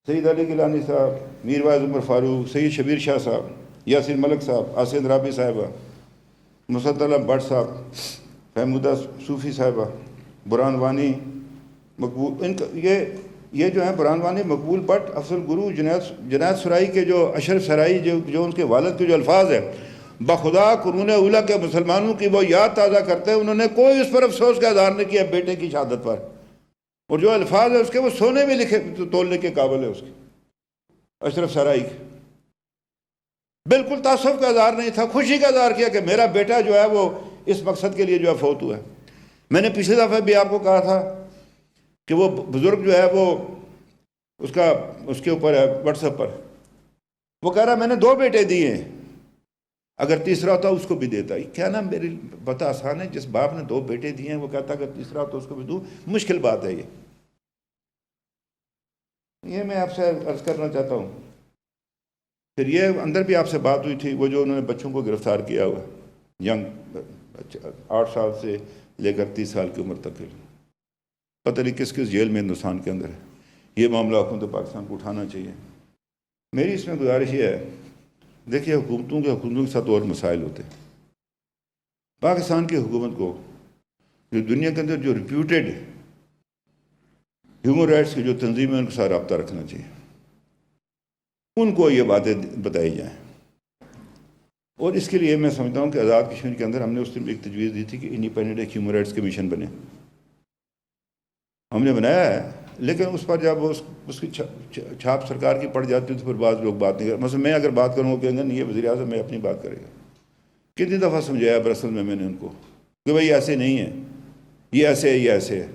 سید علی گیلانی صاحب، میر واعظ عمر فاروق، سید شبیر شاہ صاحب، یاسر ملک صاحب، آسین رابی صاحبہ، مسد علم بٹ صاحب، فہمودہ صوفی صاحبہ، برہان وانی مقبول، ان کا یہ جو ہیں برہان وانی، مقبول بٹ، افضل گرو، جنید سرائی کے جو اشرف سرائی جو ان کے والد کے جو الفاظ ہیں، بخدا قرون اولیٰ کے مسلمانوں کی وہ یاد تازہ کرتے ہیں. انہوں نے کوئی اس پر افسوس کا اظہار نہیں کیا بیٹے کی شہادت پر. اور جو الفاظ ہیں اس کے، وہ سونے میں لکھے تولنے کے قابل ہے اس کے، اشرف سرائی کے. بالکل تعصب کا اظہار نہیں تھا، خوشی کا اظہار کیا کہ میرا بیٹا جو ہے وہ اس مقصد کے لیے جو ہے فوت ہوا ہے. میں نے پچھلے دفعہ بھی آپ کو کہا تھا کہ وہ بزرگ جو ہے وہ اس کے اوپر ہے واٹس ایپ پر، وہ کہہ رہا میں نے 2 بیٹے دیے ہیں، اگر تیسرا ہوتا اس کو بھی دیتا. کیا نا میری بتا آسان ہے، جس باپ نے 2 بیٹے دیے ہیں وہ کہتا اگر تیسرا ہوتا اس کو بھی دوں، مشکل بات ہے یہ میں آپ سے عرض کرنا چاہتا ہوں. پھر یہ اندر بھی آپ سے بات ہوئی تھی، وہ جو انہوں نے بچوں کو گرفتار کیا ہوا ینگ 8 سال سے لے کر 30 سال کی عمر تک، پتہ نہیں کس جیل میں ہندوستان کے اندر ہے. یہ معاملہ حکومت پاکستان کو اٹھانا چاہیے. میری اس میں گزارش یہ ہے، دیکھیے حکومتوں کے ساتھ اور مسائل ہوتے ہیں. پاکستان کی حکومت کو جو دنیا کے اندر جو ریپیوٹیڈ ہیومن رائٹس کی جو تنظیمیں ان کے ساتھ رابطہ رکھنا چاہیے، ان کو یہ باتیں بتائی جائیں. اور اس کے لیے میں سمجھتا ہوں کہ آزاد کشمیر کے اندر ہم نے اس دن ایک تجویز دی تھی کہ انڈیپینڈنٹ ایک ہیومن رائٹس کمیشن بنے. ہم نے بنایا ہے، لیکن اس پر جب اس کی چھاپ سرکار کی پڑ جاتی ہے تو پھر بعض لوگ بات نہیں کرتے. مثلا میں اگر بات کروں گا کہیں گے نہیں یہ وزیر اعظم میں اپنی بات کرے گا. کتنی دفعہ سمجھایا برسل میں نے ان کو کہ بھائی ایسے نہیں ہے، یہ ایسے ہے، یہ ایسے ہے.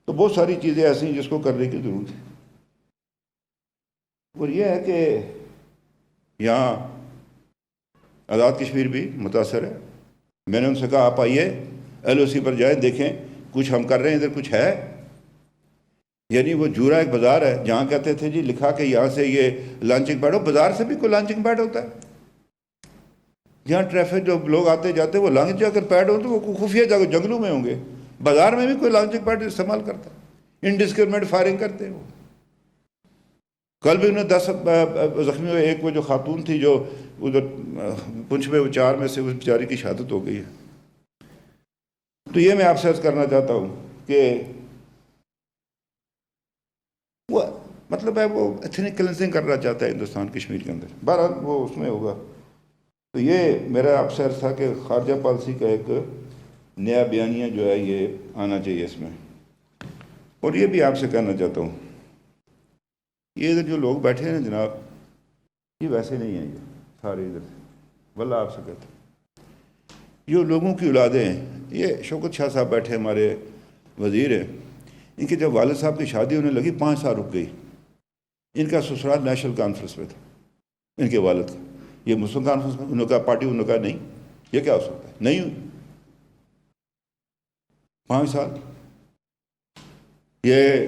تو بہت ساری چیزیں ایسی ہیں جس کو کرنے کی ضرورت ہے. اور یہ ہے کہ یہاں آزاد کشمیر بھی متاثر ہے. میں نے ان سے کہا آپ آئیے LOC پر جائیں، دیکھیں کچھ ہم کر رہے ہیں، ادھر کچھ ہے. یعنی وہ جورا ایک بازار ہے جہاں کہتے تھے جی لکھا کہ یہاں سے یہ لانچنگ پیڈ ہو، بازار سے بھی کوئی لانچنگ پیڈ ہوتا ہے. جہاں ٹریفک جو لوگ آتے جاتے وہ لانچ جا کر پیڈ ہو تو وہ خفیہ جگہ جنگلوں میں ہوں گے. بازار میں بھی کوئی لانچنگ پیڈ استعمال کرتا ہے، انڈسکرمنٹ فائرنگ کرتے ہیں. وہ کل بھی انہیں 10 زخمی ہوئے. ایک وہ جو خاتون تھی جو ادھر پنچ میں 4 میں سے اس بیچاری کی شہادت ہو گئی ہے. تو یہ میں آپ سے عرض کرنا چاہتا ہوں کہ وہ مطلب ہے وہ ایتھنک کلینزنگ کرنا چاہتا ہے ہندوستان کشمیر کے اندر. بہرحال وہ اس میں ہوگا. تو یہ میرا آپ سے عرض تھا کہ خارجہ پالیسی کا ایک نیا بیانیہ جو ہے یہ آنا چاہیے اس میں. اور یہ بھی آپ سے کہنا چاہتا ہوں، یہ ادھر جو لوگ بیٹھے ہیں جناب، یہ ویسے نہیں ہیں. یہ سارے ادھر سے واللہ آپ سے کہتا ہوں، یہ لوگوں کی اولادیں ہیں. یہ شوکت شاہ صاحب بیٹھے ہمارے وزیر ہیں، ان کے جب والد صاحب کی شادی ہونے لگی 5 سال رک گئی. ان کا سسرال نیشنل کانفرنس میں تھا، ان کے والد کا. یہ مسلم کانفرنس میں انہوں نے کہا پارٹی، انہوں نے کہا نہیں یہ کیا ہو سکتا ہے، نہیں ہوئی. 5 سال. یہ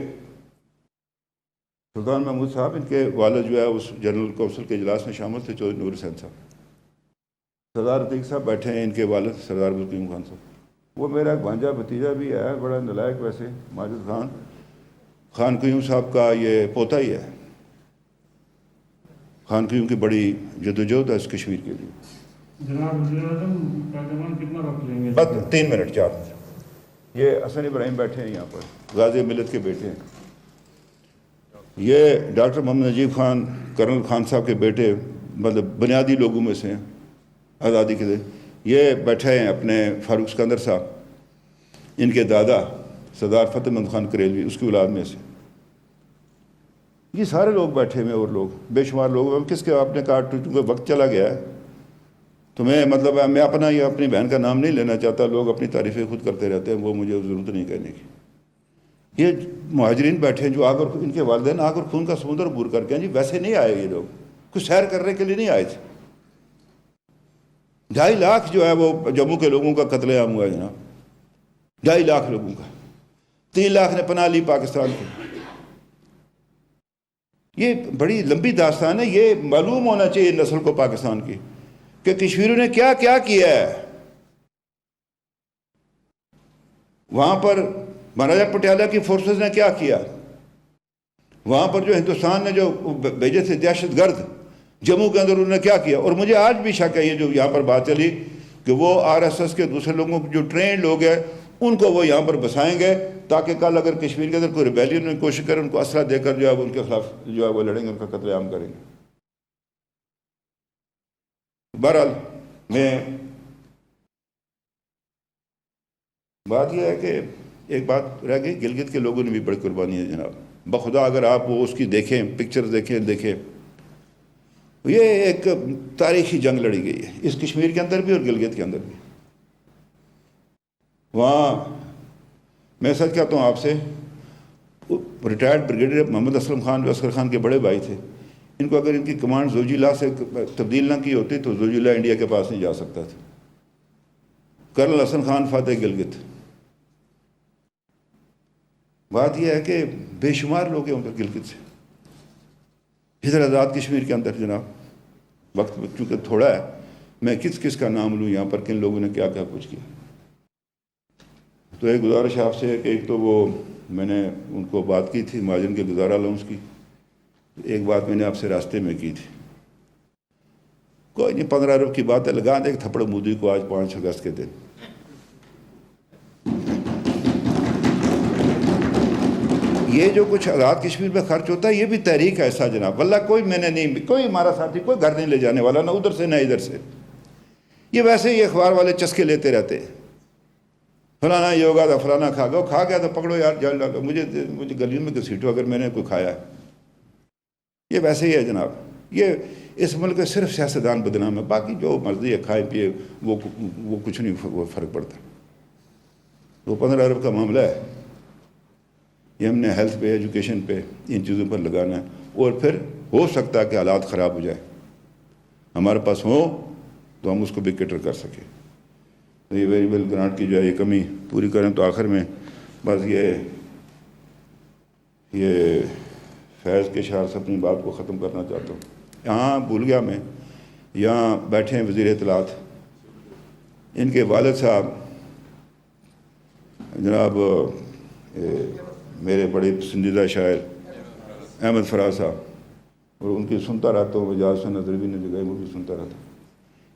سلطان محمود صاحب، ان کے والد جو ہے اس جنرل کونسل کے اجلاس میں شامل تھے، چودھری نور حسین صاحب. سردار عتیق صاحب بیٹھے ہیں، ان کے والد سردار عبدالقیوم خان صاحب. وہ میرا ایک بھانجا بھتیجا بھی ہے، بڑا نالائق ویسے، ماجد خان قیوم صاحب کا یہ پوتا ہی ہے. خان قیوم کی بڑی جدوجہد ہے اس کشمیر کے لیے. جناب وزیر اعظم پارلیمان کتنا وقت لیں گے؟ بس 3 منٹ 4 منٹ. یہ حسن ابراہیم بیٹھے ہیں یہاں پر، غازی ملت کے بیٹے ہیں. یہ ڈاکٹر محمد نجیب خان کرنل خان صاحب کے بیٹے، مطلب بنیادی لوگوں میں سے ہیں آزادی کے دن. یہ بیٹھے ہیں اپنے فاروق سکندر صاحب، ان کے دادا سردار فتح مند خان کریلوی، اس کی اولاد میں سے. یہ سارے لوگ بیٹھے ہوئے اور لوگ بے شمار لوگ. کس کے آپ نے کہا چونکہ وقت چلا گیا ہے تو میں مطلب میں اپنا یا اپنی بہن کا نام نہیں لینا چاہتا. لوگ اپنی تعریفیں خود کرتے رہتے ہیں، وہ مجھے ضرورت نہیں کہنے کی. یہ مہاجرین بیٹھے ہیں جو آگ اور ان کے والدین آگ اور خون کا سمندر عبور کر کے ہیں. جی ویسے نہیں آئے یہ لوگ، کچھ سیر کرنے کے لیے نہیں آئے تھے. 2.5 لاکھ جو ہے وہ جموں کے لوگوں کا قتل عام ہوا ہے جناب. 2.5 لاکھ لوگوں کا. 3 لاکھ نے پناہ لی پاکستان کو. یہ بڑی لمبی داستان ہے. یہ معلوم ہونا چاہیے نسل کو پاکستان کی کہ کشمیریوں نے کیا کیا کیا ہے. وہاں پر مہاراجہ پٹیالہ کی فورسز نے کیا کیا. وہاں پر جو ہندوستان نے جو بھیجے تھے دہشت گرد جموں کے اندر، انہوں نے کیا کیا. اور مجھے آج بھی شک ہے یہ جو یہاں پر بات چلی کہ وہ RSS کے دوسرے لوگوں جو ٹرینڈ لوگ ہیں ان کو وہ یہاں پر بسائیں گے تاکہ کل اگر کشمیر کے اندر کوئی ریبیلین کی کوشش کرے ان کو اسلحہ دے کر جو ہے ان کے خلاف جو ہے وہ لڑیں گے، ان کا قتل عام کریں گے. بہرحال میں بات یہ ہے کہ ایک بات رہ گئی، گلگت کے لوگوں نے بھی بڑی قربانی ہے جناب. بخدا اگر آپ وہ اس کی دیکھیں پکچر دیکھیں یہ ایک تاریخی جنگ لڑی گئی ہے اس کشمیر کے اندر بھی اور گلگت کے اندر بھی. وہاں میں سچ کہتا ہوں آپ سے، ریٹائرڈ بریگیڈیئر محمد اسلم خان جو عسکر خان کے بڑے بھائی تھے، ان کو اگر ان کی کمانڈ زوجیلا سے تبدیل نہ کی ہوتی تو زوجیلا انڈیا کے پاس نہیں جا سکتا تھا۔ کرنل حسن خان فاتح گلگت، بات یہ ہے کہ بے شمار لوگ ہیں ادھر گلگت سے، ادھر آزاد کشمیر کے اندر جناب۔ وقت چونکہ تھوڑا ہے، میں کس کس کا نام لوں یہاں پر، کن لوگوں نے کیا کیا کچھ کیا۔ تو ایک گزارش آپ سے ہے کہ ایک تو وہ میں نے ان کو بات کی تھی مہاجن کے گزارا لاؤنس کی، ایک بات میں نے آپ سے راستے میں کی تھی، کوئی نہیں 15 ارب کی بات ہے، لگا دے ایک تھپڑ مودی کو آج 5 اگست کے دن۔ یہ جو کچھ آزاد کشمیر میں خرچ ہوتا ہے یہ بھی تحریک ایسا جناب، واللہ کوئی میں نے نہیں، کوئی ہمارا ساتھی کوئی گھر نہیں لے جانے والا، نہ ادھر سے نہ ادھر سے۔ یہ ویسے ہی اخبار والے چسکے لیتے رہتے ہیں، فلانا یہ ہوگا تھا، فلانا کھا گیا، کھا گیا تو پکڑو یار جال ڈالو، مجھے گلیوں میں گھسیٹو اگر میں نے کوئی کھایا ہے۔ یہ ویسے ہی ہے جناب، یہ اس ملک میں صرف سیاستدان بدنام ہے، باقی جو مرضی ہے کھائے پیے وہ کچھ نہیں فرق پڑتا۔ وہ 15 ارب کا معاملہ ہے، یہ ہم نے ہیلتھ پہ، ایجوکیشن پہ، ان چیزوں پر لگانا ہے، اور پھر ہو سکتا ہے کہ حالات خراب ہو جائے، ہمارے پاس ہوں تو ہم اس کو بھی کیٹر کر سکیں۔ یہ ویریبل گرانٹ کی جو ہے یہ کمی پوری کریں۔ تو آخر میں بس یہ فیض کے شعر سے اپنی بات کو ختم کرنا چاہتا ہوں۔ یہاں بھول گیا میں، یہاں بیٹھے ہیں وزیر اطلاعات، ان کے والد صاحب جناب میرے بڑے پسندیدہ شاعر احمد فراز صاحب، اور ان کی سنتا رہتا ہوں، اجاز سے نظر بھی نہیں جگہ وہ بھی سنتا رہتا ہوں۔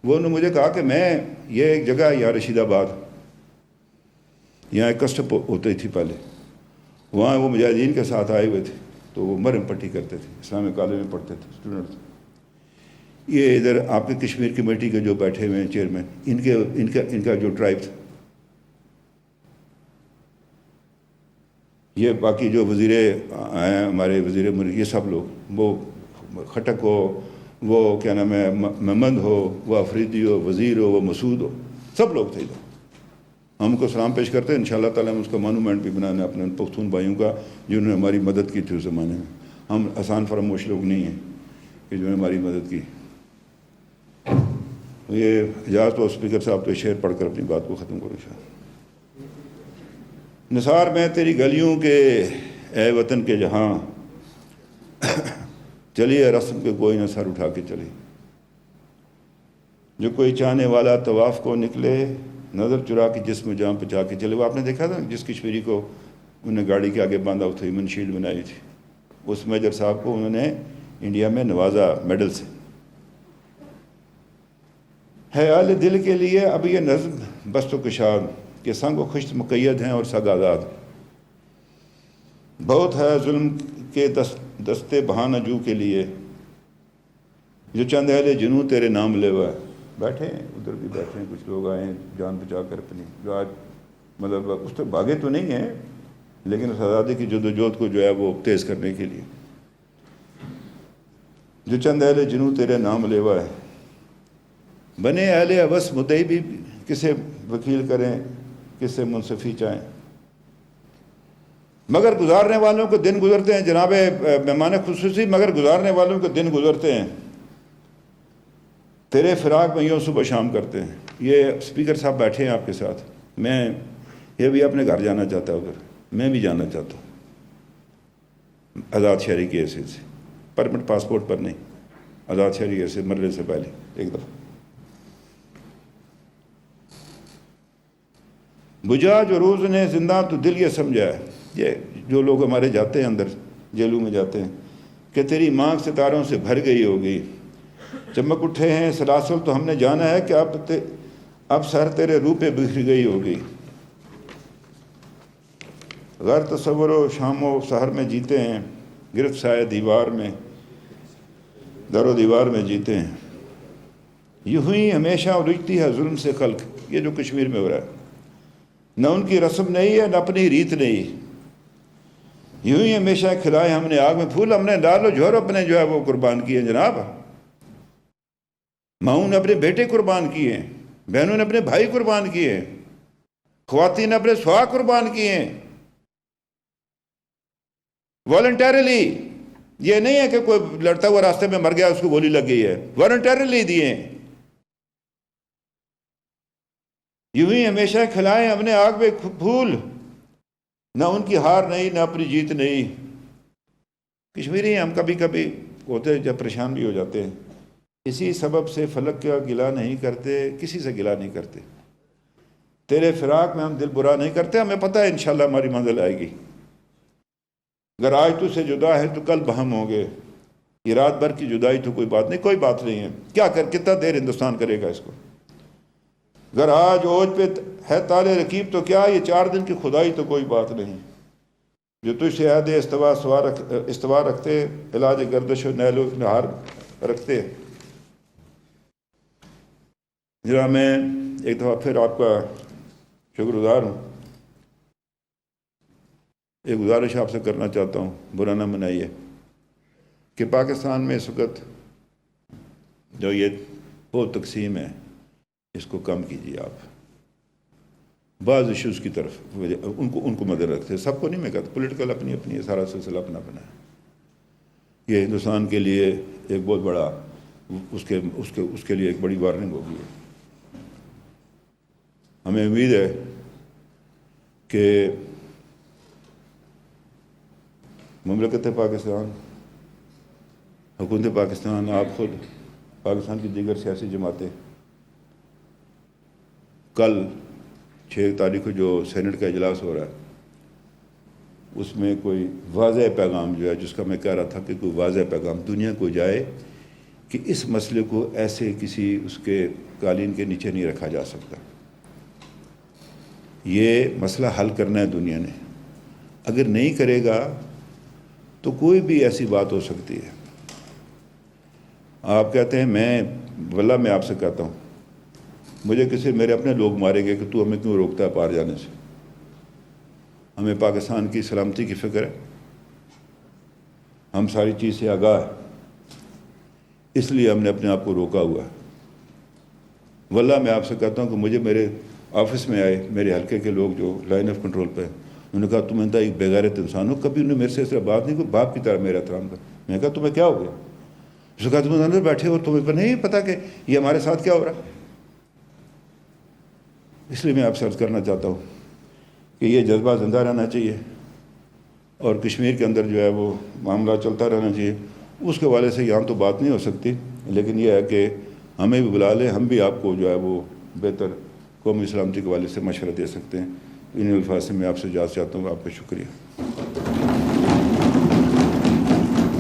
وہ انہوں نے مجھے کہا کہ میں یہ ایک جگہ ہے یہاں رشید آباد، یہاں ایک کسٹم ہوتی تھی پہلے، وہاں وہ مجاہدین کے ساتھ آئے ہوئے تھے، تو وہ مرہم پٹی کرتے تھے، اسلامی کالج میں پڑھتے تھے اسٹوڈنٹس۔ یہ ادھر آپ کے کشمیر کمیٹی کے جو بیٹھے ہوئے ہیں چیئرمین، ان کا جو ٹرائب تھا، یہ باقی جو وزیر ہیں ہمارے وزیر ملک، یہ سب لوگ، وہ کھٹک ہو، وہ کیا نام ہے محمد ہو، وہ افریدی ہو، وزیر ہو، وہ مسعود ہو، سب لوگ تھے ادھر۔ ہم کو سلام پیش کرتے ہیں، انشاءاللہ تعالیٰ ہم اس کا مانومنٹ بھی بنانا اپنے ان پختون بھائیوں کا جنہوں نے ہماری مدد کی تھی اس زمانے میں۔ ہم آسان فراموش لوگ نہیں ہیں کہ جنہوں نے ہماری مدد کی۔ یہ اجازت تو اسپیکر صاحب تو شعر پڑھ کر اپنی بات کو ختم کروں شاید۔ نثار میں تیری گلیوں کے اے وطن کے جہاں، چلیے رسم کے کوئی نہ سر اٹھا کے چلے، جو کوئی چاہنے والا طواف کو نکلے، نظر چرا کے جسم جام پچا کے چلے۔ وہ آپ نے دیکھا تھا جس کشمیری کو انہوں نے گاڑی کے آگے باندھا تھا، ہیومن شیلڈ بنائی تھی، اس میجر صاحب کو انہوں نے انڈیا میں نوازا میڈل سے۔ ہے اہل دل کے لیے اب یہ نظم بست و کشاد، کہ سنگ و خشت مقید ہیں اور سگ آزاد۔ بہت ہے ظلم کے دستے بہانہ جو کے لیے، جو چند اہل جنوں تیرے نام لیوا ہے۔ بیٹھے ہیں ادھر بھی بیٹھے ہیں کچھ لوگ آئے ہیں جان بچا کر اپنی، جو آج مطلب اس تک بھاگے تو نہیں ہیں لیکن اس آزادی کی جدوجہد کو جو ہے وہ تیز کرنے کے لیے۔ جو چند اہل جنوں تیرے نام لیوا ہے، بنے اہل ہوس مدعی بھی کسے وکیل کریں، کسے منصفی چاہیں، مگر گزارنے والوں کو دن گزرتے ہیں جناب مہمان خصوصی، مگر گزارنے والوں کو دن گزرتے ہیں، تیرے فراق میں یوں صبح شام کرتے ہیں۔ یہ اسپیکر صاحب بیٹھے ہیں آپ کے ساتھ، میں یہ بھی اپنے گھر جانا چاہتا ہوں، ادھر میں بھی جانا چاہتا ہوں آزاد شہری کی حیثیت سے، پرمٹ پاسپورٹ پر نہیں، آزاد شہری کی حیثیت مرنے سے پہلے ایک دفعہ۔ بجھا جو روز نے زندہ تو دل یہ سمجھا ہے، یہ جو لوگ ہمارے جاتے ہیں اندر جیلوں میں جاتے ہیں، کہ تیری مانگ ستاروں سے بھر گئی ہوگی، چمک اٹھے ہیں سلاسل تو ہم نے جانا ہے کہ اب سر تیرے روح پہ بکھر گئی ہوگی۔ غیر تصور و شام و سحر میں جیتے ہیں، گرفت سائے دیوار میں، در و دیوار میں جیتے ہیں، یوں ہی ہمیشہ الجھتی ہے ظلم سے خلق۔ یہ جو کشمیر میں ہو رہا ہے، نہ ان کی رسم نہیں ہے نہ اپنی ریت نہیں، یوں ہی ہمیشہ کھلائے ہم نے آگ میں پھول، ہم نے ڈالو جوہر اپنے جو ہے وہ قربان کیے جناب۔ ماؤں نے اپنے بیٹے قربان کیے ہیں، بہنوں نے اپنے بھائی قربان کیے ہیں، خواتین نے اپنے سوا قربان کیے ہیں۔ والنٹیرلی، یہ نہیں ہے کہ کوئی لڑتا ہوا راستے میں مر گیا اس کو گولی لگ گئی ہے، والنٹیرلی دیے ہیں۔ یوں ہی ہمیشہ کھلائیں اپنے آگ میں پھول، نہ ان کی ہار نہیں نہ اپنی جیت نہیں۔ کشمیری ہم کبھی کبھی ہوتے جب پریشان بھی ہو جاتے ہیں، اسی سبب سے فلک کا گلہ نہیں کرتے، کسی سے گلہ نہیں کرتے۔ تیرے فراق میں ہم دل برا نہیں کرتے، ہمیں پتہ ہے انشاءاللہ ہماری منزل آئے گی۔ اگر آج تو سے جدا ہے تو کل بہم ہوں گے، یہ رات بھر کی جدائی تو کوئی بات نہیں، کوئی بات نہیں ہے، کیا کتنا دیر ہندوستان کرے گا اس کو۔ اگر آج اوج پہ ہے تال رکیب تو کیا، یہ 4 دن کی خدائی تو کوئی بات نہیں۔ جو تجھ سے عہد استوا رکھتے، علاج گردش و نیل و نہار رکھتے۔ ذرا میں ایک دفعہ پھر آپ کا شکر گزار ہوں۔ ایک گزارش آپ سے کرنا چاہتا ہوں، برا نہ منائیے، کہ پاکستان میں اس وقت جو یہ بہت تقسیم ہے اس کو کم کیجیے آپ۔ بعض ایشوز کی طرف ان کو مدد رکھتے، سب کو نہیں میں کہتا، پولیٹیکل اپنی اپنی ہے، سارا سلسلہ اپنا اپنا ہے۔ یہ ہندوستان کے لیے ایک بہت بڑا اس کے لیے ایک بڑی وارننگ ہوگی۔ ہمیں امید ہے کہ مملکت پاکستان، حکومت پاکستان، آپ خود، پاکستان کی دیگر سیاسی جماعتیں، کل 6 تاریخ کو جو سینٹ کا اجلاس ہو رہا ہے اس میں کوئی واضح پیغام جو ہے، جس کا میں کہہ رہا تھا کہ کوئی واضح پیغام دنیا کو جائے کہ اس مسئلے کو ایسے کسی اس کے قالین کے نیچے نہیں رکھا جا سکتا۔ یہ مسئلہ حل کرنا ہے دنیا نے، اگر نہیں کرے گا تو کوئی بھی ایسی بات ہو سکتی ہے۔ آپ کہتے ہیں واللہ میں آپ سے کہتا ہوں، مجھے میرے اپنے لوگ ماریں گے کہ تو ہمیں کیوں روکتا ہے پار جانے سے۔ ہمیں پاکستان کی سلامتی کی فکر ہے، ہم ساری چیز سے آگاہ ہیں، اس لیے ہم نے اپنے آپ کو روکا ہوا ہے۔ واللہ میں آپ سے کہتا ہوں کہ مجھے میرے آفس میں آئے میرے حلقے کے لوگ جو لائن آف کنٹرول پہ، انہوں نے کہا تم انتا ایک بے غیرت انسان ہو، کبھی انہوں نے میرے سے اس طرح بات نہیں، کوئی باپ کی طرح میرا احترام کر۔ میں نے کہا تمہیں کیا ہو گیا؟ اس نے کہا تم اندر بیٹھے ہو، تمہیں پر نہیں پتا کہ یہ ہمارے ساتھ کیا ہو رہا ہے۔ اس لیے میں آپ سے عرض کرنا چاہتا ہوں کہ یہ جذبہ زندہ رہنا چاہیے، اور کشمیر کے اندر جو ہے وہ معاملہ چلتا رہنا چاہیے۔ اس کے حوالے سے یہاں تو بات نہیں ہو سکتی، لیکن یہ ہے کہ ہمیں بھی بلا لیں، ہم بھی آپ کو جو ہے وہ بہتر قومی سلامتی کے حوالے سے مشورہ دے سکتے ہیں۔ ان الفاظ سے میں آپ سے اجازت چاہتا ہوں، آپ کا شکریہ۔